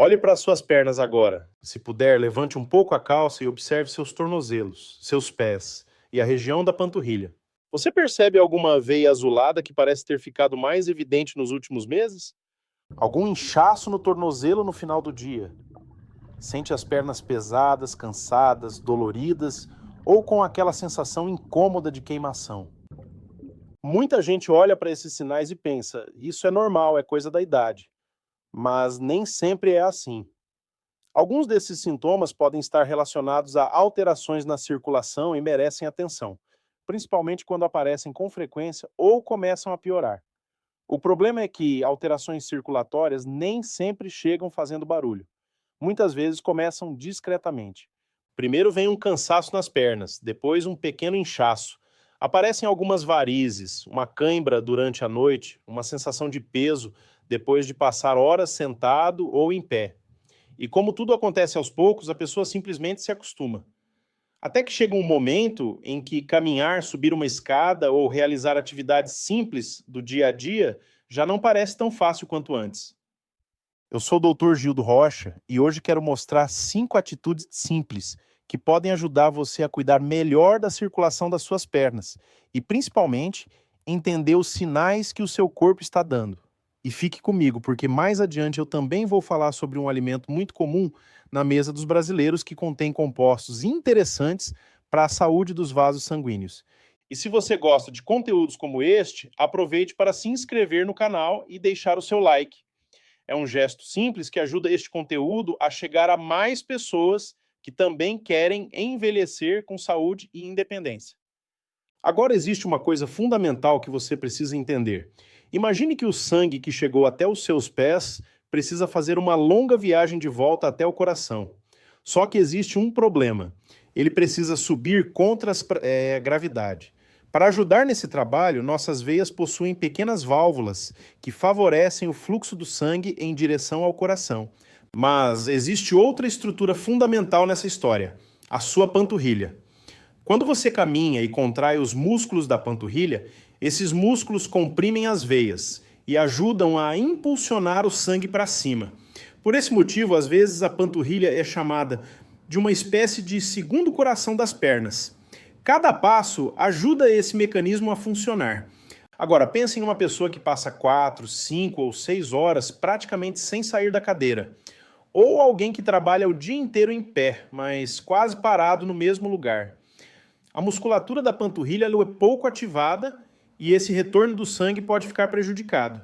Olhe para suas pernas agora. Se puder, levante um pouco a calça e observe seus tornozelos, seus pés e a região da panturrilha. Você percebe alguma veia azulada que parece ter ficado mais evidente nos últimos meses? Algum inchaço no tornozelo no final do dia? Sente as pernas pesadas, cansadas, doloridas ou com aquela sensação incômoda de queimação? Muita gente olha para esses sinais e pensa: isso é normal, é coisa da idade. Mas nem sempre é assim. Alguns desses sintomas podem estar relacionados a alterações na circulação e merecem atenção, principalmente quando aparecem com frequência ou começam a piorar. O problema é que alterações circulatórias nem sempre chegam fazendo barulho. Muitas vezes começam discretamente. Primeiro vem um cansaço nas pernas, depois um pequeno inchaço. Aparecem algumas varizes, uma cãibra durante a noite, uma sensação de peso depois de passar horas sentado ou em pé. E como tudo acontece aos poucos, a pessoa simplesmente se acostuma. Até que chega um momento em que caminhar, subir uma escada ou realizar atividades simples do dia a dia já não parece tão fácil quanto antes. Eu sou o Dr. Gildo Rocha e hoje quero mostrar 5 atitudes simples que podem ajudar você a cuidar melhor da circulação das suas pernas e, principalmente, entender os sinais que o seu corpo está dando. E fique comigo, porque mais adiante eu também vou falar sobre um alimento muito comum na mesa dos brasileiros que contém compostos interessantes para a saúde dos vasos sanguíneos. E se você gosta de conteúdos como este, aproveite para se inscrever no canal e deixar o seu like. É um gesto simples que ajuda este conteúdo a chegar a mais pessoas que também querem envelhecer com saúde e independência. Agora existe uma coisa fundamental que você precisa entender. Imagine que o sangue que chegou até os seus pés precisa fazer uma longa viagem de volta até o coração. Só que existe um problema. Ele precisa subir contra a gravidade. Para ajudar nesse trabalho, nossas veias possuem pequenas válvulas que favorecem o fluxo do sangue em direção ao coração. Mas existe outra estrutura fundamental nessa história: a sua panturrilha. Quando você caminha e contrai os músculos da panturrilha, esses músculos comprimem as veias e ajudam a impulsionar o sangue para cima. Por esse motivo, às vezes a panturrilha é chamada de uma espécie de segundo coração das pernas. Cada passo ajuda esse mecanismo a funcionar. Agora, pense em uma pessoa que passa 4, 5 ou 6 horas praticamente sem sair da cadeira. Ou alguém que trabalha o dia inteiro em pé, mas quase parado no mesmo lugar. A musculatura da panturrilha é pouco ativada e esse retorno do sangue pode ficar prejudicado.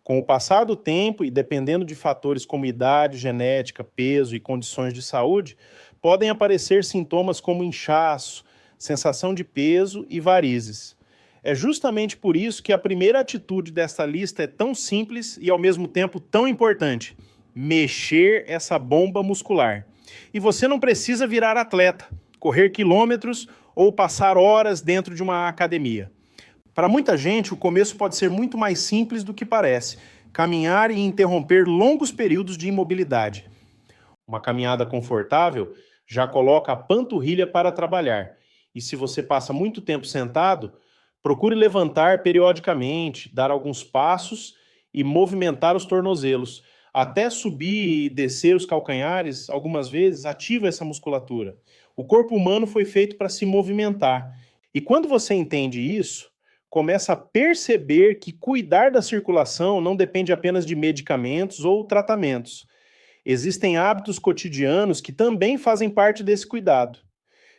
Com o passar do tempo e dependendo de fatores como idade, genética, peso e condições de saúde, podem aparecer sintomas como inchaço, sensação de peso e varizes. É justamente por isso que a primeira atitude desta lista é tão simples e ao mesmo tempo tão importante: mexer essa bomba muscular. E você não precisa virar atleta, correr quilômetros ou passar horas dentro de uma academia. Para muita gente, o começo pode ser muito mais simples do que parece: caminhar e interromper longos períodos de imobilidade. Uma caminhada confortável já coloca a panturrilha para trabalhar. E se você passa muito tempo sentado, procure levantar periodicamente, dar alguns passos e movimentar os tornozelos. Até subir e descer os calcanhares, algumas vezes, ativa essa musculatura. O corpo humano foi feito para se movimentar. E quando você entende isso, começa a perceber que cuidar da circulação não depende apenas de medicamentos ou tratamentos. Existem hábitos cotidianos que também fazem parte desse cuidado.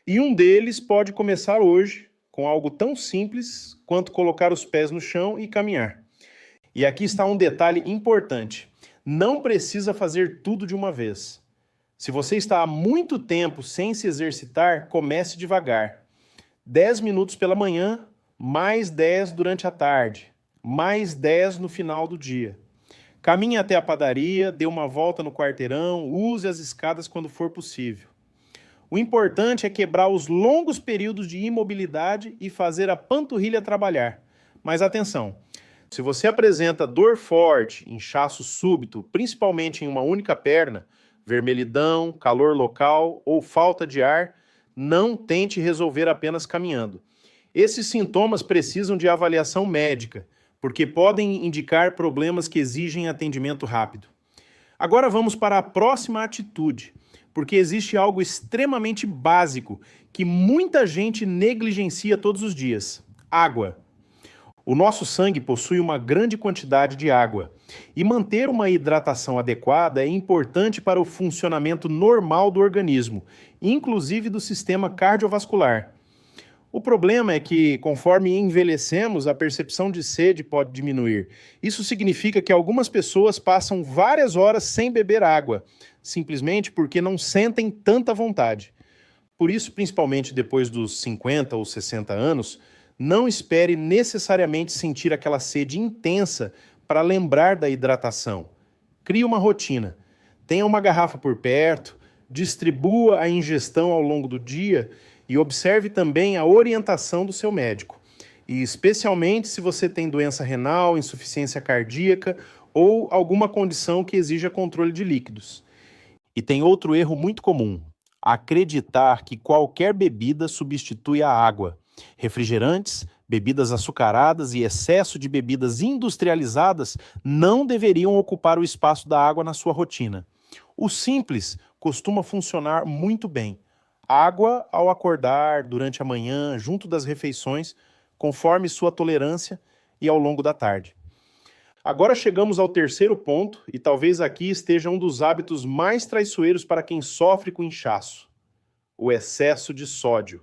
E um deles pode começar hoje, com algo tão simples quanto colocar os pés no chão e caminhar. E aqui está um detalhe importante: não precisa fazer tudo de uma vez. Se você está há muito tempo sem se exercitar, comece devagar. 10 minutos pela manhã, mais 10 durante a tarde, mais 10 no final do dia. Caminhe até a padaria, dê uma volta no quarteirão, use as escadas quando for possível. O importante é quebrar os longos períodos de imobilidade e fazer a panturrilha trabalhar. Mas atenção, se você apresenta dor forte, inchaço súbito, principalmente em uma única perna, vermelhidão, calor local ou falta de ar, não tente resolver apenas caminhando. Esses sintomas precisam de avaliação médica, porque podem indicar problemas que exigem atendimento rápido. Agora vamos para a próxima atitude, porque existe algo extremamente básico que muita gente negligencia todos os dias: água. O nosso sangue possui uma grande quantidade de água, e manter uma hidratação adequada é importante para o funcionamento normal do organismo, inclusive do sistema cardiovascular. O problema é que, conforme envelhecemos, a percepção de sede pode diminuir. Isso significa que algumas pessoas passam várias horas sem beber água, simplesmente porque não sentem tanta vontade. Por isso, principalmente depois dos 50 ou 60 anos, não espere necessariamente sentir aquela sede intensa para lembrar da hidratação. Crie uma rotina. Tenha uma garrafa por perto, distribua a ingestão ao longo do dia e observe também a orientação do seu médico. E especialmente se você tem doença renal, insuficiência cardíaca ou alguma condição que exija controle de líquidos. E tem outro erro muito comum: acreditar que qualquer bebida substitui a água. Refrigerantes, bebidas açucaradas e excesso de bebidas industrializadas não deveriam ocupar o espaço da água na sua rotina. O simples costuma funcionar muito bem. Água ao acordar, durante a manhã, junto das refeições, conforme sua tolerância e ao longo da tarde. Agora chegamos ao terceiro ponto, e talvez aqui esteja um dos hábitos mais traiçoeiros para quem sofre com inchaço: o excesso de sódio.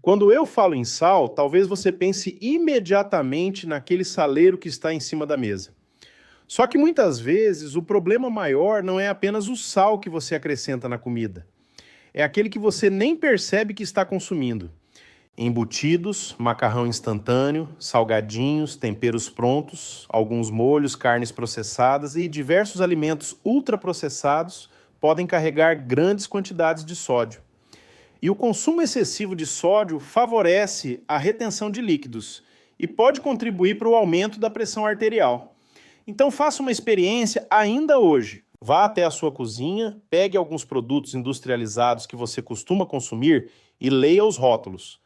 Quando eu falo em sal, talvez você pense imediatamente naquele saleiro que está em cima da mesa. Só que muitas vezes o problema maior não é apenas o sal que você acrescenta na comida. É aquele que você nem percebe que está consumindo. Embutidos, macarrão instantâneo, salgadinhos, temperos prontos, alguns molhos, carnes processadas e diversos alimentos ultraprocessados podem carregar grandes quantidades de sódio. E o consumo excessivo de sódio favorece a retenção de líquidos e pode contribuir para o aumento da pressão arterial. Então faça uma experiência ainda hoje. Vá até a sua cozinha, pegue alguns produtos industrializados que você costuma consumir e leia os rótulos.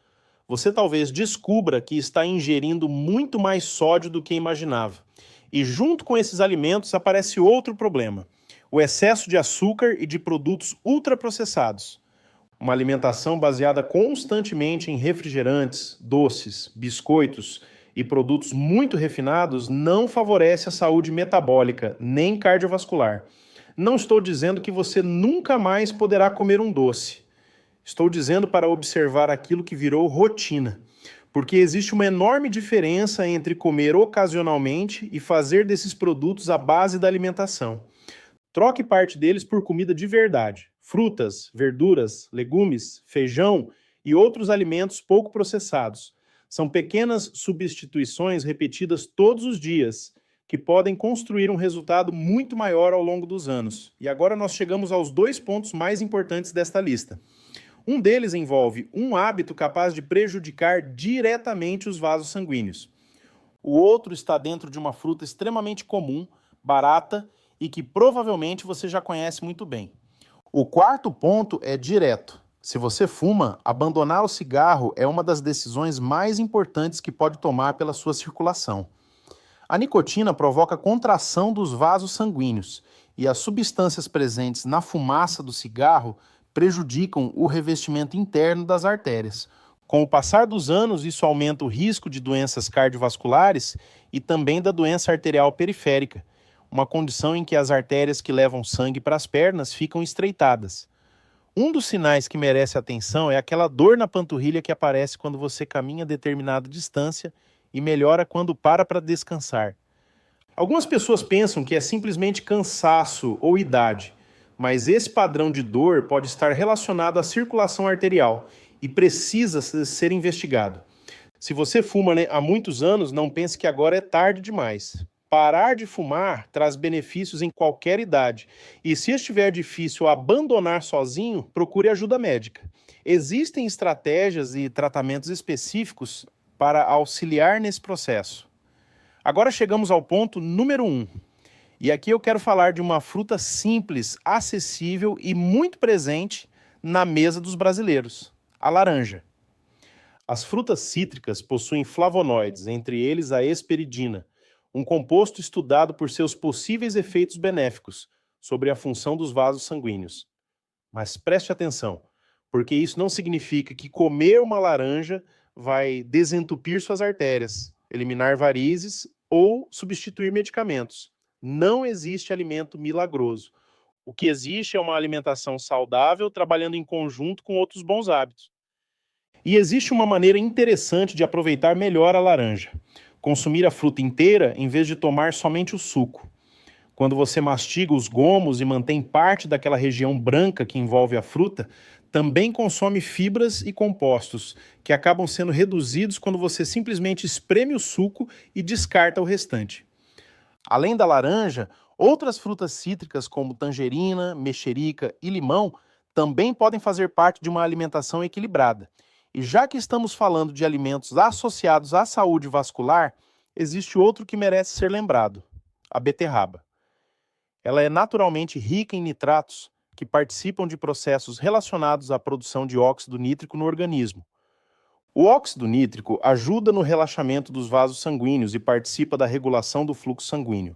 Você talvez descubra que está ingerindo muito mais sódio do que imaginava. E junto com esses alimentos aparece outro problema: o excesso de açúcar e de produtos ultraprocessados. Uma alimentação baseada constantemente em refrigerantes, doces, biscoitos e produtos muito refinados não favorece a saúde metabólica nem cardiovascular. Não estou dizendo que você nunca mais poderá comer um doce. Estou dizendo para observar aquilo que virou rotina, porque existe uma enorme diferença entre comer ocasionalmente e fazer desses produtos a base da alimentação. Troque parte deles por comida de verdade: frutas, verduras, legumes, feijão e outros alimentos pouco processados. São pequenas substituições repetidas todos os dias que podem construir um resultado muito maior ao longo dos anos. E agora nós chegamos aos 2 pontos mais importantes desta lista. Um deles envolve um hábito capaz de prejudicar diretamente os vasos sanguíneos. O outro está dentro de uma fruta extremamente comum, barata e que provavelmente você já conhece muito bem. O quarto ponto é direto. Se você fuma, abandonar o cigarro é uma das decisões mais importantes que pode tomar pela sua circulação. A nicotina provoca contração dos vasos sanguíneos e as substâncias presentes na fumaça do cigarro prejudicam o revestimento interno das artérias. Com o passar dos anos, isso aumenta o risco de doenças cardiovasculares e também da doença arterial periférica, uma condição em que as artérias que levam sangue para as pernas ficam estreitadas. Um dos sinais que merece atenção é aquela dor na panturrilha que aparece quando você caminha determinada distância e melhora quando para descansar. Algumas pessoas pensam que é simplesmente cansaço ou idade, mas esse padrão de dor pode estar relacionado à circulação arterial e precisa ser investigado. Se você fuma há muitos anos, não pense que agora é tarde demais. Parar de fumar traz benefícios em qualquer idade. E se estiver difícil abandonar sozinho, procure ajuda médica. Existem estratégias e tratamentos específicos para auxiliar nesse processo. Agora chegamos ao ponto número 1. E aqui eu quero falar de uma fruta simples, acessível e muito presente na mesa dos brasileiros: a laranja. As frutas cítricas possuem flavonoides, entre eles a hesperidina, um composto estudado por seus possíveis efeitos benéficos, sobre a função dos vasos sanguíneos. Mas preste atenção, porque isso não significa que comer uma laranja vai desentupir suas artérias, eliminar varizes ou substituir medicamentos. Não existe alimento milagroso. O que existe é uma alimentação saudável trabalhando em conjunto com outros bons hábitos. E existe uma maneira interessante de aproveitar melhor a laranja. Consumir a fruta inteira em vez de tomar somente o suco. Quando você mastiga os gomos e mantém parte daquela região branca que envolve a fruta, também consome fibras e compostos, que acabam sendo reduzidos quando você simplesmente espreme o suco e descarta o restante. Além da laranja, outras frutas cítricas como tangerina, mexerica e limão também podem fazer parte de uma alimentação equilibrada. E já que estamos falando de alimentos associados à saúde vascular, existe outro que merece ser lembrado: a beterraba. Ela é naturalmente rica em nitratos, que participam de processos relacionados à produção de óxido nítrico no organismo. O óxido nítrico ajuda no relaxamento dos vasos sanguíneos e participa da regulação do fluxo sanguíneo.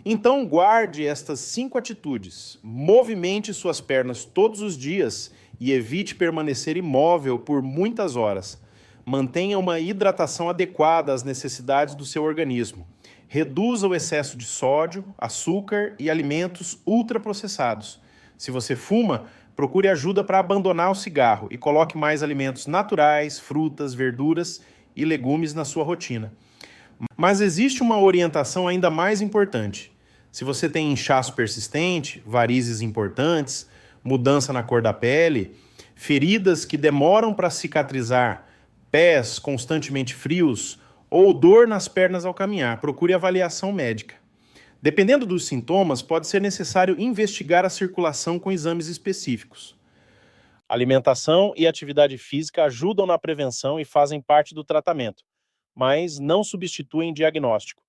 Então guarde estas 5 atitudes. Movimente suas pernas todos os dias e evite permanecer imóvel por muitas horas. Mantenha uma hidratação adequada às necessidades do seu organismo. Reduza o excesso de sódio, açúcar e alimentos ultraprocessados. Se você fuma, procure ajuda para abandonar o cigarro e coloque mais alimentos naturais, frutas, verduras e legumes na sua rotina. Mas existe uma orientação ainda mais importante. Se você tem inchaço persistente, varizes importantes, mudança na cor da pele, feridas que demoram para cicatrizar, pés constantemente frios ou dor nas pernas ao caminhar, procure avaliação médica. Dependendo dos sintomas, pode ser necessário investigar a circulação com exames específicos. Alimentação e atividade física ajudam na prevenção e fazem parte do tratamento, mas não substituem diagnóstico.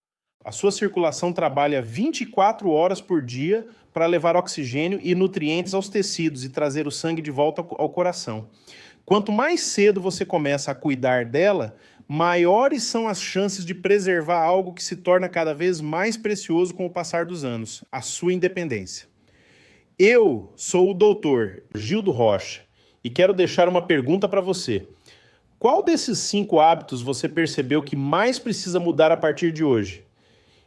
A sua circulação trabalha 24 horas por dia para levar oxigênio e nutrientes aos tecidos e trazer o sangue de volta ao coração. Quanto mais cedo você começa a cuidar dela, maiores são as chances de preservar algo que se torna cada vez mais precioso com o passar dos anos, a sua independência. Eu sou o Dr. Gildo Rocha e quero deixar uma pergunta para você. Qual desses 5 hábitos você percebeu que mais precisa mudar a partir de hoje?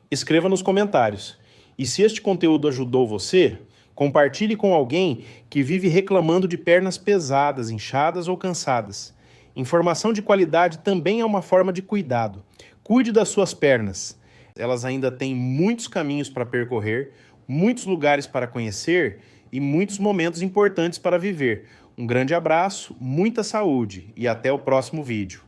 Escreva nos comentários. E se este conteúdo ajudou você, compartilhe com alguém que vive reclamando de pernas pesadas, inchadas ou cansadas. Informação de qualidade também é uma forma de cuidado. Cuide das suas pernas. Elas ainda têm muitos caminhos para percorrer, muitos lugares para conhecer e muitos momentos importantes para viver. Um grande abraço, muita saúde e até o próximo vídeo.